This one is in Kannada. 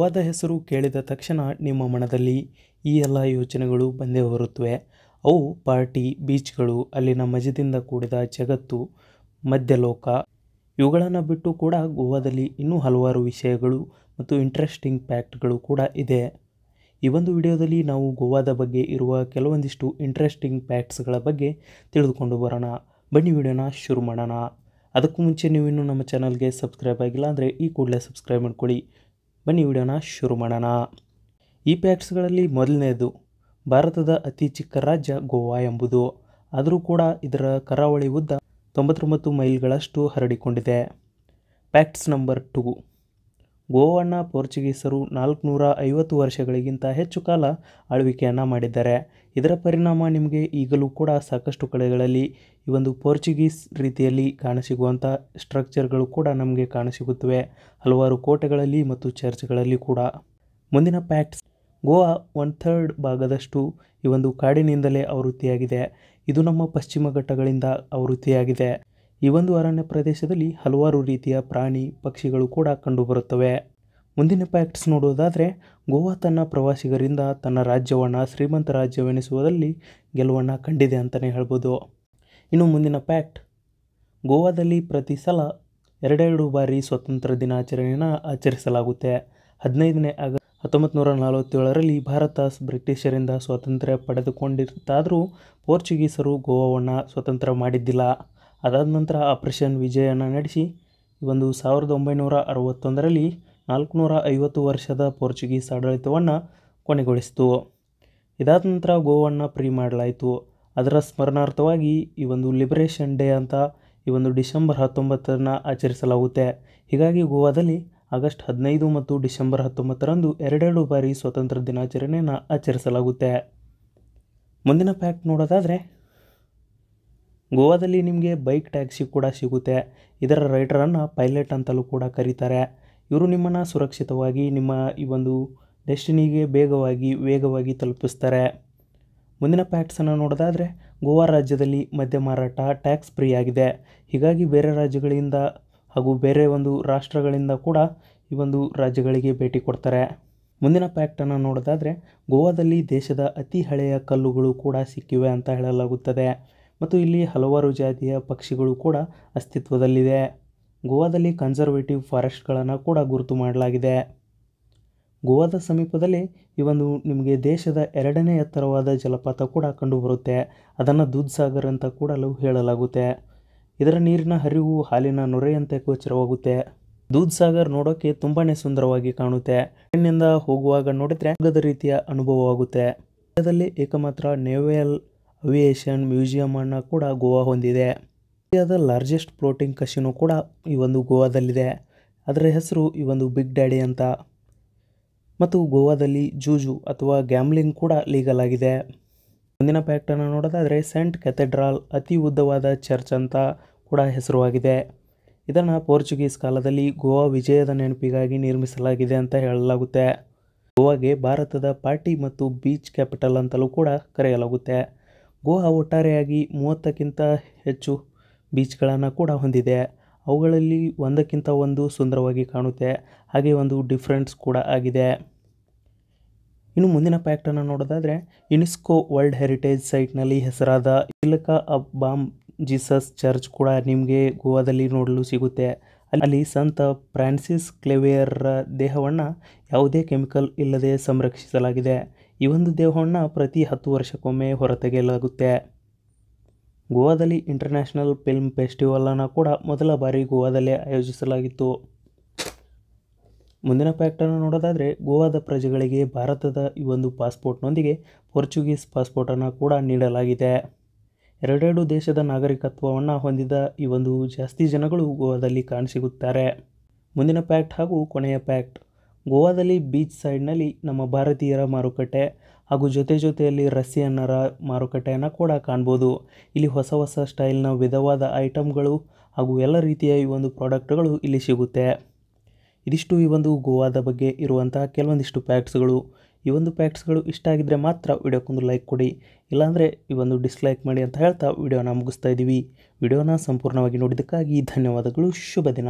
ಗೋವಾದ ಹೆಸರು ಕೇಳಿದ ತಕ್ಷಣ ನಿಮ್ಮ ಮನದಲ್ಲಿ ಈ ಎಲ್ಲ ಯೋಚನೆಗಳು ಬಂದೇ ಬರುತ್ತವೆ. ಅವು ಪಾರ್ಟಿ, ಬೀಚ್ಗಳು, ಅಲ್ಲಿನ ಮಜದಿಂದ ಕೂಡಿದ ಜಗತ್ತು, ಮಧ್ಯಲೋಕ ಇವುಗಳನ್ನು ಬಿಟ್ಟು ಕೂಡ ಗೋವಾದಲ್ಲಿ ಇನ್ನೂ ಹಲವಾರು ವಿಷಯಗಳು ಮತ್ತು ಇಂಟ್ರೆಸ್ಟಿಂಗ್ ಫ್ಯಾಕ್ಟ್ಗಳು ಕೂಡ ಇದೆ. ಈ ಒಂದು ವಿಡಿಯೋದಲ್ಲಿ ನಾವು ಗೋವಾದ ಬಗ್ಗೆ ಇರುವ ಕೆಲವೊಂದಿಷ್ಟು ಇಂಟ್ರೆಸ್ಟಿಂಗ್ ಫ್ಯಾಕ್ಟ್ಸ್ಗಳ ಬಗ್ಗೆ ತಿಳಿದುಕೊಂಡು ಬರೋಣ. ಬನ್ನಿ ವಿಡಿಯೋನ ಶುರು ಮಾಡೋಣ. ಅದಕ್ಕೂ ಮುಂಚೆ ನೀವು ಇನ್ನೂ ನಮ್ಮ ಚಾನಲ್ಗೆ ಸಬ್ಸ್ಕ್ರೈಬ್ ಆಗಿಲ್ಲ ಅಂದರೆ ಈ ಕೂಡಲೇ ಸಬ್ಸ್ಕ್ರೈಬ್ ಮಾಡ್ಕೊಳ್ಳಿ. ಬನ್ನಿ ವಿಡಿಯೋನ ಶುರು ಮಾಡೋಣ. ಈ ಫ್ಯಾಕ್ಟ್ಸ್ಗಳಲ್ಲಿ ಮೊದಲನೇದು, ಭಾರತದ ಅತಿ ಚಿಕ್ಕ ರಾಜ್ಯ ಗೋವಾ ಎಂಬುದು. ಆದರೂ ಕೂಡ ಇದರ ಕರಾವಳಿ ಉದ್ದ 99 ಮೈಲ್ಗಳಷ್ಟು ಹರಡಿಕೊಂಡಿದೆ. ಫ್ಯಾಕ್ಟ್ಸ್ ನಂಬರ್ 2, ಗೋವಾವನ್ನು ಪೋರ್ಚುಗೀಸರು 450 ವರ್ಷಗಳಿಗಿಂತ ಹೆಚ್ಚು ಕಾಲ ಆಳ್ವಿಕೆಯನ್ನು ಮಾಡಿದ್ದಾರೆ. ಇದರ ಪರಿಣಾಮ ನಿಮಗೆ ಈಗಲೂ ಕೂಡ ಸಾಕಷ್ಟು ಕಡೆಗಳಲ್ಲಿ ಈ ಒಂದು ಪೋರ್ಚುಗೀಸ್ ರೀತಿಯಲ್ಲಿ ಕಾಣಸಿಗುವಂಥ ಸ್ಟ್ರಕ್ಚರ್ಗಳು ಕೂಡ ನಮಗೆ ಕಾಣಸಿಗುತ್ತವೆ, ಹಲವಾರು ಕೋಟೆಗಳಲ್ಲಿ ಮತ್ತು ಚರ್ಚ್ಗಳಲ್ಲಿ ಕೂಡ. ಮುಂದಿನ ಫ್ಯಾಕ್ಟ್ಸ್, ಗೋವಾ 1/3 ಭಾಗದಷ್ಟು ಈ ಒಂದು ಕಾಡಿನಿಂದಲೇ ಆವೃತ್ತಿಯಾಗಿದೆ. ಇದು ನಮ್ಮ ಪಶ್ಚಿಮ ಘಟ್ಟಗಳಿಂದ ಆವೃತ್ತಿಯಾಗಿದೆ. ಈ ಒಂದು ಅರಣ್ಯ ಪ್ರದೇಶದಲ್ಲಿ ಹಲವಾರು ರೀತಿಯ ಪ್ರಾಣಿ, ಪಕ್ಷಿಗಳು ಕೂಡ ಕಂಡುಬರುತ್ತವೆ. ಮುಂದಿನ ಫ್ಯಾಕ್ಟ್ಸ್ ನೋಡೋದಾದರೆ, ಗೋವಾ ತನ್ನ ಪ್ರವಾಸಿಗರಿಂದ ತನ್ನ ರಾಜ್ಯವನ್ನು ಶ್ರೀಮಂತ ರಾಜ್ಯವೆನಿಸುವುದರಲ್ಲಿ ಗೆಲುವನ್ನು ಕಂಡಿದೆ ಅಂತಲೇ ಹೇಳ್ಬೋದು. ಇನ್ನು ಮುಂದಿನ ಫ್ಯಾಕ್ಟ್, ಗೋವಾದಲ್ಲಿ ಪ್ರತಿ ಸಲ 2 ಬಾರಿ ಸ್ವಾತಂತ್ರ್ಯ ದಿನಾಚರಣೆಯನ್ನು ಆಚರಿಸಲಾಗುತ್ತೆ. 15ನೇ ಆಗಸ್ಟ್ 1947ರಲ್ಲಿ ಭಾರತ ಬ್ರಿಟಿಷರಿಂದ ಸ್ವಾತಂತ್ರ್ಯ ಪಡೆದುಕೊಂಡಿತ್ತಾದರೂ ಪೋರ್ಚುಗೀಸರು ಗೋವಾವನ್ನು ಸ್ವತಂತ್ರ ಮಾಡಿದ್ದಿಲ್ಲ. ಅದಾದ ನಂತರ ಆಪರೇಷನ್ ವಿಜಯನ ನಡೆಸಿ ಈ ಒಂದು 1961ರಲ್ಲಿ 450 ವರ್ಷದ ಪೋರ್ಚುಗೀಸ್ ಆಡಳಿತವನ್ನು ಕೊನೆಗೊಳಿಸಿತು. ಇದಾದ ನಂತರ ಗೋವಾವನ್ನು ಫ್ರೀ ಮಾಡಲಾಯಿತು. ಅದರ ಸ್ಮರಣಾರ್ಥವಾಗಿ ಈ ಒಂದು ಲಿಬರೇಷನ್ ಡೇ ಅಂತ ಈ ಒಂದು ಡಿಸೆಂಬರ್ 19ನ್ನು ಆಚರಿಸಲಾಗುತ್ತೆ. ಹೀಗಾಗಿ ಗೋವಾದಲ್ಲಿ ಆಗಸ್ಟ್ 15 ಮತ್ತು ಡಿಸೆಂಬರ್ 19ರಂದು 2 ಬಾರಿ ಸ್ವಾತಂತ್ರ್ಯ ದಿನಾಚರಣೆಯನ್ನು ಆಚರಿಸಲಾಗುತ್ತೆ. ಮುಂದಿನ ಫ್ಯಾಕ್ಟ್ ನೋಡೋದಾದರೆ, ಗೋವಾದಲ್ಲಿ ನಿಮಗೆ ಬೈಕ್ ಟ್ಯಾಕ್ಸಿ ಕೂಡ ಸಿಗುತ್ತೆ. ಇದರ ರೈಡರನ್ನು ಪೈಲಟ್ ಅಂತಲೂ ಕೂಡ ಕರೀತಾರೆ. ಇವರು ನಿಮ್ಮನ್ನು ಸುರಕ್ಷಿತವಾಗಿ ನಿಮ್ಮ ಈ ಒಂದು ಡೆಸ್ಟಿನಿಗೆ ವೇಗವಾಗಿ ತಲುಪಿಸ್ತಾರೆ. ಮುಂದಿನ ಫ್ಯಾಕ್ಟ್ಸನ್ನು ನೋಡೋದಾದರೆ, ಗೋವಾ ರಾಜ್ಯದಲ್ಲಿ ಮದ್ಯ ಮಾರಾಟ ಟ್ಯಾಕ್ಸ್ ಫ್ರೀ ಆಗಿದೆ. ಹೀಗಾಗಿ ಬೇರೆ ರಾಜ್ಯಗಳಿಂದ ಹಾಗೂ ಬೇರೆ ಒಂದು ರಾಷ್ಟ್ರಗಳಿಂದ ಕೂಡ ಈ ಒಂದು ರಾಜ್ಯಗಳಿಗೆ ಭೇಟಿ ಕೊಡ್ತಾರೆ. ಮುಂದಿನ ಫ್ಯಾಕ್ಟನ್ನು ನೋಡೋದಾದರೆ, ಗೋವಾದಲ್ಲಿ ದೇಶದ ಅತಿ ಹಳೆಯ ಕಲ್ಲುಗಳು ಕೂಡ ಸಿಕ್ಕಿವೆ ಅಂತ ಹೇಳಲಾಗುತ್ತದೆ ಮತ್ತು ಇಲ್ಲಿ ಹಲವಾರು ಜಾತಿಯ ಪಕ್ಷಿಗಳು ಕೂಡ ಅಸ್ತಿತ್ವದಲ್ಲಿದೆ. ಗೋವಾದಲ್ಲಿ ಕನ್ಸರ್ವೇಟಿವ್ ಫಾರೆಸ್ಟ್ಗಳನ್ನು ಕೂಡ ಗುರುತು ಮಾಡಲಾಗಿದೆ. ಗೋವಾದ ಸಮೀಪದಲ್ಲಿ ಈ ಒಂದು ನಿಮಗೆ ದೇಶದ 2ನೇ ಎತ್ತರವಾದ ಜಲಪಾತ ಕೂಡ ಕಂಡುಬರುತ್ತೆ. ಅದನ್ನು ದೂದ್ ಸಾಗರ್ ಅಂತ ಕೂಡ ಹೇಳಲಾಗುತ್ತೆ. ಇದರ ನೀರಿನ ಹರಿವು ಹಾಲಿನ ನೊರೆಯಂತೆ ಗೋಚರವಾಗುತ್ತೆ. ದೂದ್ ಸಾಗರ್ ನೋಡೋಕ್ಕೆ ತುಂಬಾ ಸುಂದರವಾಗಿ ಕಾಣುತ್ತೆ. ಟ್ರೈನ್ನಿಂದ ಹೋಗುವಾಗ ನೋಡಿದರೆ ಮೃಗದ ರೀತಿಯ ಅನುಭವವಾಗುತ್ತೆ. ಇಂಡಿಯಾದಲ್ಲಿ ಏಕಮಾತ್ರ ನೇವಲ್ ಅವಿಯೇಷನ್ ಮ್ಯೂಸಿಯಂ ಅನ್ನು ಕೂಡ ಗೋವಾ ಹೊಂದಿದೆ. ಇಂಡಿಯಾದ ಲಾರ್ಜೆಸ್ಟ್ ಫ್ಲೋಟಿಂಗ್ ಕಸಿನೋ ಕೂಡ ಈ ಒಂದು ಗೋವಾದಲ್ಲಿದೆ. ಅದರ ಹೆಸರು ಈ ಒಂದು ಬಿಗ್ ಡ್ಯಾಡಿ ಅಂತ. ಮತ್ತು ಗೋವಾದಲ್ಲಿ ಜೂಜು ಅಥವಾ ಗ್ಯಾಮ್ಲಿಂಗ್ ಕೂಡ ಲೀಗಲ್ ಆಗಿದೆ. ಮುಂದಿನ ಫ್ಯಾಕ್ಟನ್ನು ನೋಡೋದಾದರೆ, ಸೇಂಟ್ ಕ್ಯಾಥೆಡ್ರಲ್ ಅತಿ ಉದ್ದವಾದ ಚರ್ಚ್ ಅಂತ ಕೂಡ ಹೆಸರುವಾಗಿದೆ. ಇದನ್ನು ಪೋರ್ಚುಗೀಸ್ ಕಾಲದಲ್ಲಿ ಗೋವಾ ವಿಜಯದ ನೆನಪಿಗಾಗಿ ನಿರ್ಮಿಸಲಾಗಿದೆ ಅಂತ ಹೇಳಲಾಗುತ್ತೆ. ಗೋವಾಗೆ ಭಾರತದ ಪಾರ್ಟಿ ಮತ್ತು ಬೀಚ್ ಕ್ಯಾಪಿಟಲ್ ಅಂತಲೂ ಕೂಡ ಕರೆಯಲಾಗುತ್ತೆ. ಗೋವಾ ಒಟ್ಟಾರೆಯಾಗಿ 30ಕ್ಕಿಂತ ಹೆಚ್ಚು ಬೀಚ್ಗಳನ್ನು ಕೂಡ ಹೊಂದಿದೆ. ಅವುಗಳಲ್ಲಿ ಒಂದಕ್ಕಿಂತ ಒಂದು ಸುಂದರವಾಗಿ ಕಾಣುತ್ತೆ, ಹಾಗೆ ಒಂದು ಡಿಫ್ರೆನ್ಸ್ ಕೂಡ ಆಗಿದೆ. ಇನ್ನು ಮುಂದಿನ ಫ್ಯಾಕ್ಟನ್ನು ನೋಡೋದಾದರೆ, ಯುನೆಸ್ಕೋ ವರ್ಲ್ಡ್ ಹೆರಿಟೇಜ್ ಸೈಟ್ನಲ್ಲಿ ಹೆಸರಾದ Basilica of Bom Jesus church ಕೂಡ ನಿಮಗೆ ಗೋವಾದಲ್ಲಿ ನೋಡಲು ಸಿಗುತ್ತೆ. ಅಲ್ಲಿ ಸಂತ ಫ್ರಾನ್ಸಿಸ್ ಕ್ಲೇವಿಯರ್ರ ದೇಹವನ್ನು ಯಾವುದೇ ಕೆಮಿಕಲ್ ಇಲ್ಲದೆ ಸಂರಕ್ಷಿಸಲಾಗಿದೆ. ಈ ಒಂದು ದೇಹವನ್ನು ಪ್ರತಿ 10 ವರ್ಷಕ್ಕೊಮ್ಮೆ ಹೊರತೆಗೆಯಲಾಗುತ್ತೆ. ಗೋವಾದಲ್ಲಿ ಇಂಟರ್ನ್ಯಾಷನಲ್ ಫಿಲ್ಮ್ ಫೆಸ್ಟಿವಲನ್ನು ಕೂಡ ಮೊದಲ ಬಾರಿ ಗೋವಾದಲ್ಲೇ ಆಯೋಜಿಸಲಾಗಿತ್ತು. ಮುಂದಿನ ಫ್ಯಾಕ್ಟನ್ನು ನೋಡೋದಾದರೆ, ಗೋವಾದ ಪ್ರಜೆಗಳಿಗೆ ಭಾರತದ ಈ ಒಂದು ಪಾಸ್ಪೋರ್ಟ್ನೊಂದಿಗೆ ಪೋರ್ಚುಗೀಸ್ ಪಾಸ್ಪೋರ್ಟನ್ನು ಕೂಡ ನೀಡಲಾಗಿದೆ. 2 ದೇಶದ ನಾಗರಿಕತ್ವವನ್ನು ಹೊಂದಿದ ಈ ಒಂದು ಜಾಸ್ತಿ ಜನಗಳು ಗೋವಾದಲ್ಲಿ ಕಾಣಸಿಗುತ್ತಾರೆ. ಮುಂದಿನ ಫ್ಯಾಕ್ಟ್ ಹಾಗೂ ಕೊನೆಯ ಫ್ಯಾಕ್ಟ್, ಗೋವಾದಲ್ಲಿ ಬೀಚ್ ಸೈಡ್ನಲ್ಲಿ ನಮ್ಮ ಭಾರತೀಯರ ಮಾರುಕಟ್ಟೆ ಹಾಗೂ ಜೊತೆಯಲ್ಲಿ ರಷ್ಯನ್ನರ ಮಾರುಕಟ್ಟೆಯನ್ನು ಕೂಡ ಕಾಣ್ಬೋದು. ಇಲ್ಲಿ ಹೊಸ ಸ್ಟೈಲ್ನ ವಿಧವಾದ ಐಟಮ್ಗಳು ಹಾಗೂ ಎಲ್ಲ ರೀತಿಯ ಈ ಒಂದು ಪ್ರಾಡಕ್ಟ್ಗಳು ಇಲ್ಲಿ ಸಿಗುತ್ತೆ. ಇದಿಷ್ಟು ಈ ಒಂದು ಗೋವಾದ ಬಗ್ಗೆ ಇರುವಂತಹ ಕೆಲವೊಂದಿಷ್ಟು ಫ್ಯಾಕ್ಟ್ಸ್ಗಳು. ಈ ಒಂದು ಫ್ಯಾಕ್ಟ್ಸ್ಗಳು ಇಷ್ಟ ಆಗಿದ್ದರೆ ಮಾತ್ರ ವಿಡಿಯೋಕ್ಕೊಂದು ಲೈಕ್ ಕೊಡಿ, ಇಲ್ಲಾಂದರೆ ಈ ಒಂದು ಡಿಸ್ಲೈಕ್ ಮಾಡಿ ಅಂತ ಹೇಳ್ತಾ ವಿಡಿಯೋನ ಮುಗಿಸ್ತಾ ಇದ್ದೀವಿ. ವಿಡಿಯೋನ ಸಂಪೂರ್ಣವಾಗಿ ನೋಡಿದ್ದಕ್ಕಾಗಿ ಧನ್ಯವಾದಗಳು. ಶುಭ ದಿನ.